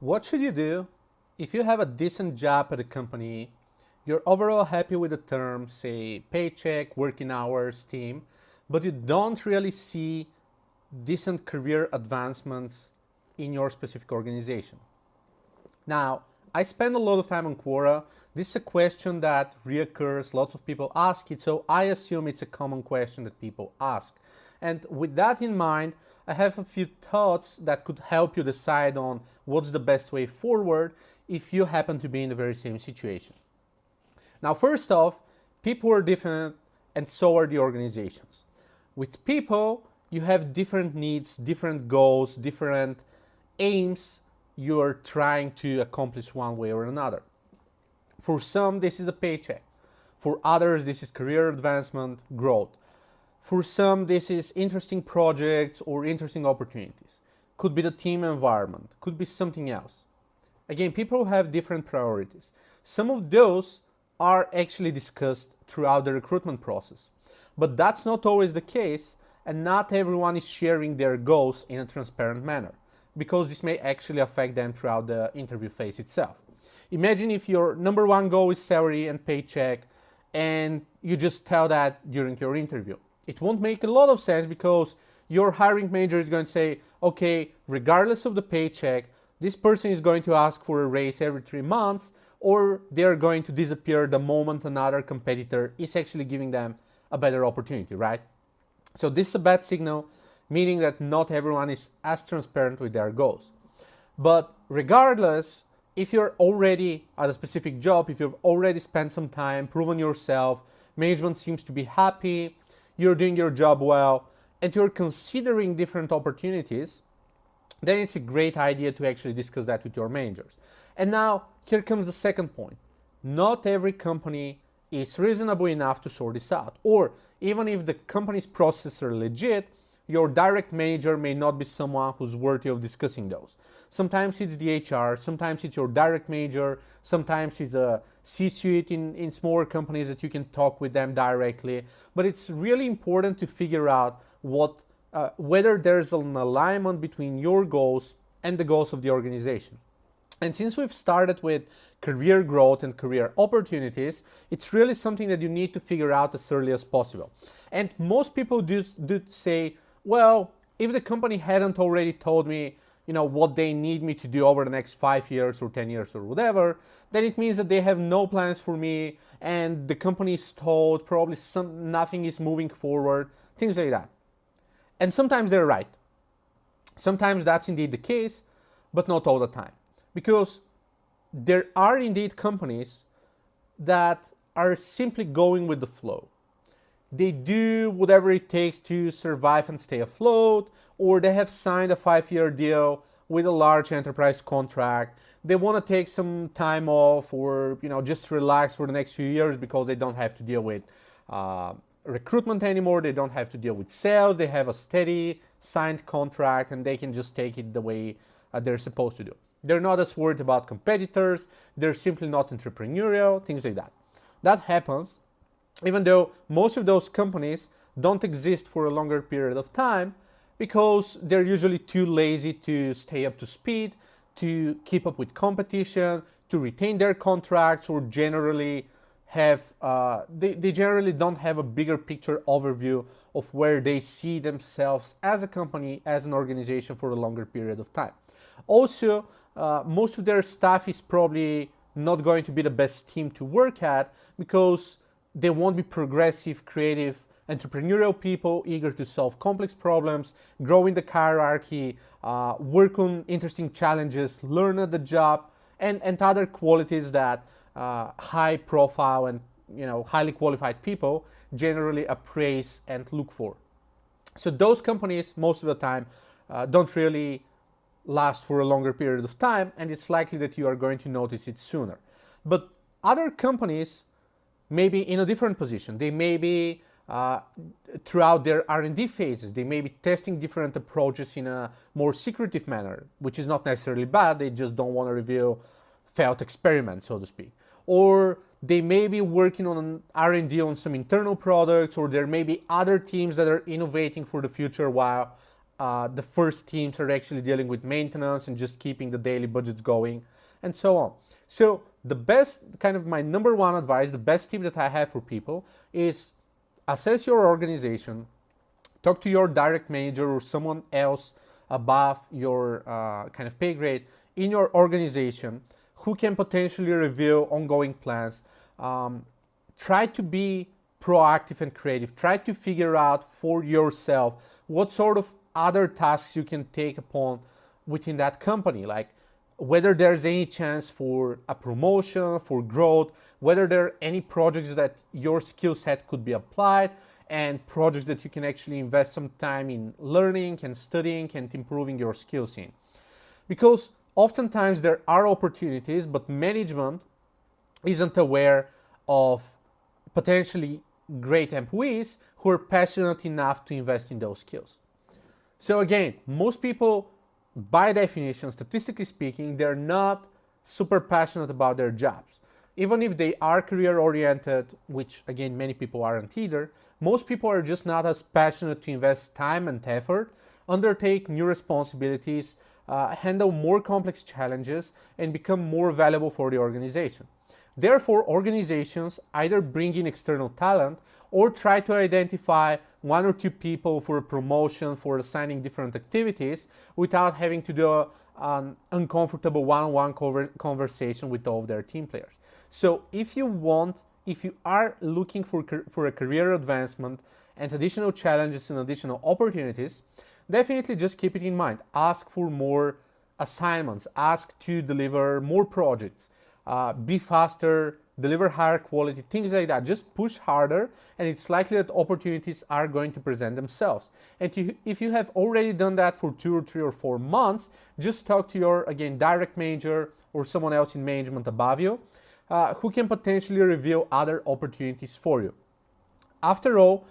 What should you do if you have a decent job at a company, you're overall happy with the terms, say paycheck, working hours, team, but you don't really see decent career advancements in your specific organization? Now, I spend a lot of time on Quora. This is a question that reoccurs, lots of people ask it, so I assume it's a common question that people ask. And with that in mind, I have a few thoughts that could help you decide on what's the best way forward if you happen to be in the very same situation. Now, first off, people are different and so are the organizations. With people, you have different needs, different goals, different aims you are trying to accomplish one way or another. For some, this is a paycheck. For others, this is career advancement, growth. For some, this is interesting projects or interesting opportunities. Could be the team environment, could be something else. Again, people have different priorities. Some of those are actually discussed throughout the recruitment process. But that's not always the case, and not everyone is sharing their goals in a transparent manner, because this may actually affect them throughout the interview phase itself. Imagine if your number one goal is salary and paycheck, and you just tell that during your interview. It won't make a lot of sense because your hiring manager is going to say, okay, regardless of the paycheck, this person is going to ask for a raise every 3 months, or they're going to disappear the moment another competitor is actually giving them a better opportunity, right? So this is a bad signal, meaning that not everyone is as transparent with their goals. But regardless, if you're already at a specific job, if you've already spent some time, proven yourself, management seems to be happy, you're doing your job well, and you're considering different opportunities, then it's a great idea to actually discuss that with your managers. And now, here comes the second point. Not every company is reasonable enough to sort this out. Or even if the company's processes are legit, your direct manager may not be someone who's worthy of discussing those. Sometimes it's the HR, sometimes it's your direct manager, sometimes it's a C-suite in smaller companies that you can talk with them directly. But it's really important to figure out whether there's an alignment between your goals and the goals of the organization. And since we've started with career growth and career opportunities, it's really something that you need to figure out as early as possible. And most people do say, well, if the company hadn't already told me, what they need me to do over the next 5 years or 10 years or whatever, then it means that they have no plans for me and the company is told probably nothing is moving forward, things like that. And sometimes they're right. Sometimes that's indeed the case, but not all the time. Because there are indeed companies that are simply going with the flow. They do whatever it takes to survive and stay afloat, or they have signed a 5-year deal with a large enterprise contract. They want to take some time off or just relax for the next few years because they don't have to deal with recruitment anymore. They don't have to deal with sales. They have a steady signed contract and they can just take it the way they're supposed to do. They're not as worried about competitors. They're simply not entrepreneurial, things like that. That happens even though most of those companies don't exist for a longer period of time because they're usually too lazy to stay up to speed, to keep up with competition, to retain their contracts, or generally they generally don't have a bigger picture overview of where they see themselves as a company, as an organization for a longer period of time. Also, most of their staff is probably not going to be the best team to work at because they won't be progressive, creative, entrepreneurial people eager to solve complex problems, grow in the hierarchy, work on interesting challenges, learn at the job, and other qualities that high profile and highly qualified people generally appraise and look for. So those companies most of the time don't really last for a longer period of time, and it's likely that you are going to notice it sooner. But other companies may be in a different position. They may be throughout their R&D phases. They may be testing different approaches in a more secretive manner, which is not necessarily bad. They just don't want to reveal failed experiments, so to speak. Or they may be working on an R&D on some internal products, or there may be other teams that are innovating for the future while the first teams are actually dealing with maintenance and just keeping the daily budgets going, and so on. So the best, kind of my number one advice, the best tip that I have for people is assess your organization, talk to your direct manager or someone else above your kind of pay grade in your organization who can potentially reveal ongoing plans. Try to be proactive and creative. Try to figure out for yourself what sort of other tasks you can take upon within that company, like whether there's any chance for a promotion, for growth, whether there are any projects that your skill set could be applied, and projects that you can actually invest some time in learning and studying and improving your skills in. Because oftentimes there are opportunities, but management isn't aware of potentially great employees who are passionate enough to invest in those skills. So again, most people, by definition, statistically speaking, they're not super passionate about their jobs. Even if they are career-oriented, which again, many people aren't either, most people are just not as passionate to invest time and effort, undertake new responsibilities, handle more complex challenges, and become more valuable for the organization. Therefore, organizations either bring in external talent or try to identify one or two people for a promotion, for assigning different activities without having to do an uncomfortable one-on-one conversation with all of their team players. So if you are looking for a career advancement and additional challenges and additional opportunities, definitely just keep it in mind. Ask for more assignments, ask to deliver more projects, be faster, deliver higher quality, things like that. Just push harder, and it's likely that opportunities are going to present themselves. And if you have already done that for 2 or 3 or 4 months, just talk to your, again, direct manager or someone else in management above you who can potentially reveal other opportunities for you. After all,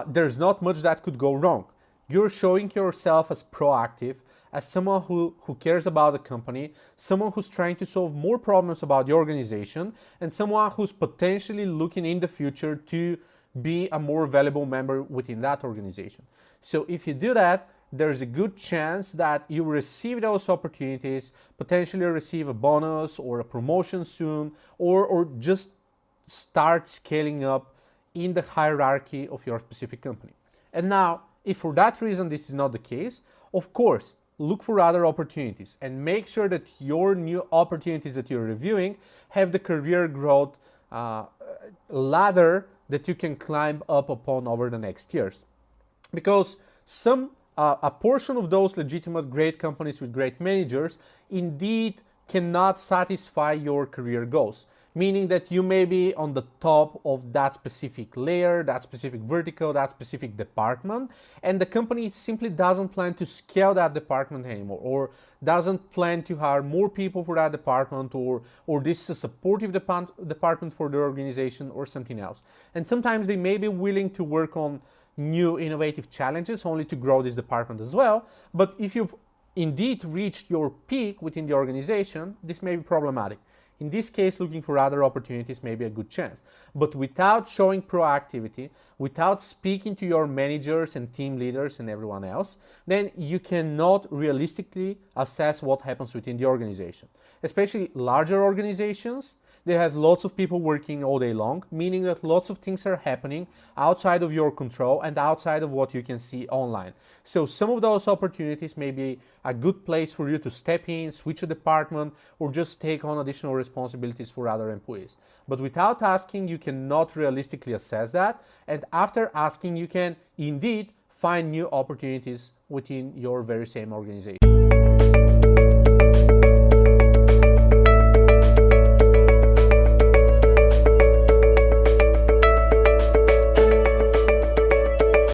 there's not much that could go wrong. You're showing yourself as proactive, as someone who cares about the company, someone who's trying to solve more problems about the organization, and someone who's potentially looking in the future to be a more valuable member within that organization. So if you do that, there's a good chance that you receive those opportunities, potentially receive a bonus or a promotion soon, or just start scaling up in the hierarchy of your specific company. And now, if for that reason this is not the case, of course, look for other opportunities and make sure that your new opportunities that you're reviewing have the career growth ladder that you can climb up upon over the next years. Because a portion of those legitimate great companies with great managers indeed cannot satisfy your career goals, meaning that you may be on the top of that specific layer, that specific vertical, that specific department, and the company simply doesn't plan to scale that department anymore, or doesn't plan to hire more people for that department, or this is a supportive department for the organization, or something else. And sometimes they may be willing to work on new innovative challenges only to grow this department as well. But if you've indeed reached your peak within the organization, this may be problematic. In this case, looking for other opportunities may be a good chance. But without showing proactivity, without speaking to your managers and team leaders and everyone else, then you cannot realistically assess what happens within the organization. Especially larger organizations, they have lots of people working all day long, meaning that lots of things are happening outside of your control and outside of what you can see online. So some of those opportunities may be a good place for you to step in, switch a department, or just take on additional responsibilities for other employees. But without asking, you cannot realistically assess that. And after asking, you can indeed find new opportunities within your very same organization.